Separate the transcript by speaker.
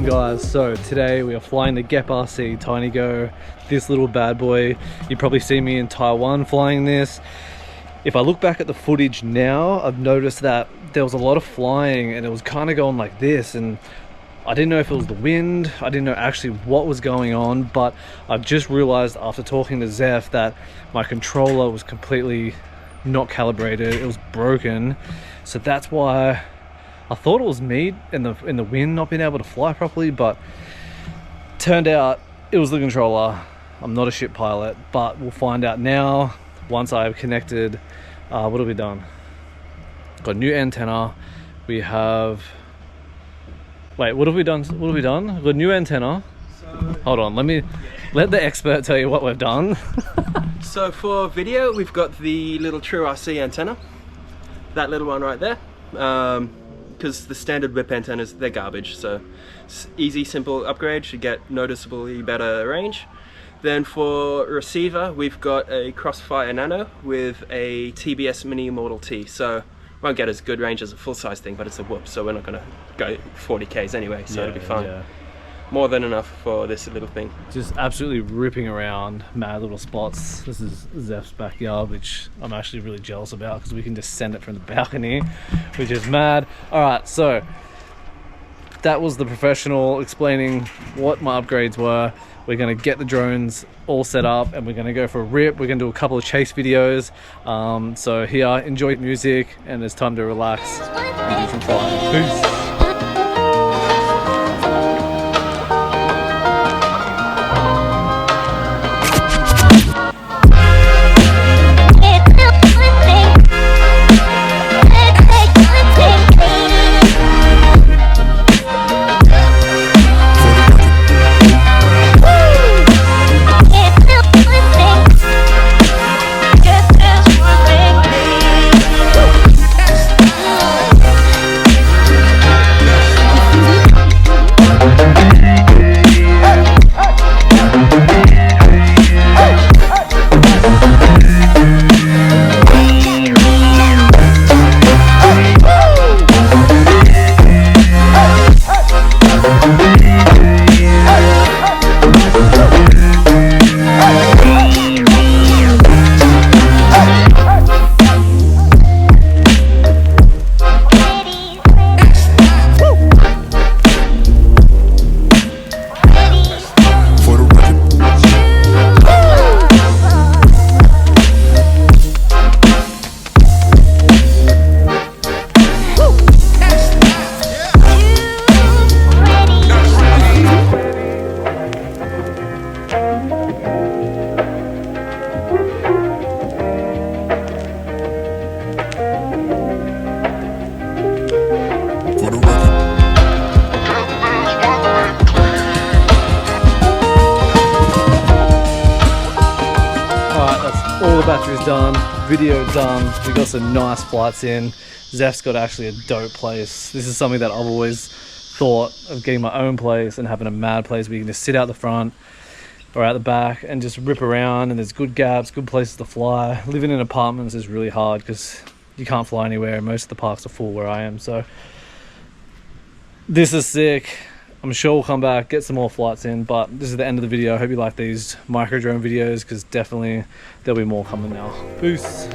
Speaker 1: guys, so today we are flying the GEPRC Tinygo, this little bad boy. You probably see me in Taiwan flying this. If I look back at the footage now, I've noticed that there was a lot of flying and it was kind of going like this, and I didn't know if it was the wind, I didn't know actually what was going on, but I've just realized after talking to Zeph that my controller was completely not calibrated, it was broken. So that's why I thought it was me in the wind not being able to fly properly, but turned out it was the controller. I'm not a ship pilot, but we'll find out now once I've connected. What have we done? Got a new antenna. We have... Wait, what have we done? What have we done? We've got a new antenna. Hold on, let the expert tell you what we've done.
Speaker 2: So for video, we've got the little True RC antenna. That little one right there. Because the standard whip antennas, they're garbage, so it's easy, simple upgrade, should get noticeably better range. Then for receiver, we've got a Crossfire Nano with a TBS Mini Model T, so won't get as good range as a full-size thing, but it's a whoop, so we're not going to go 40 Ks anyway, so it'll be fine. Yeah. More than enough for this little thing. Just absolutely ripping around mad little spots. This is Zeph's backyard, which I'm actually really jealous about because we can just send it from the balcony, which is mad. Alright, so that was the professional explaining what my upgrades were. We're going to get the drones all set up and we're going to go for a rip. We're going to do a couple of chase videos. So here, enjoy music, and it's time to relax and do some flying. Peace. All the batteries done, video done, we got some nice flights in. Zeph's got actually a dope place. This is something that I've always thought of, getting my own place and having a mad place where you can just sit out the front or out the back and just rip around, and there's good gaps, good places to fly. Living in apartments is really hard because you can't fly anywhere and most of the parks are full where I am, so this is sick. I'm sure we'll come back, get some more flights in, but this is the end of the video. I hope you like these micro drone videos because definitely there'll be more coming now. Peace.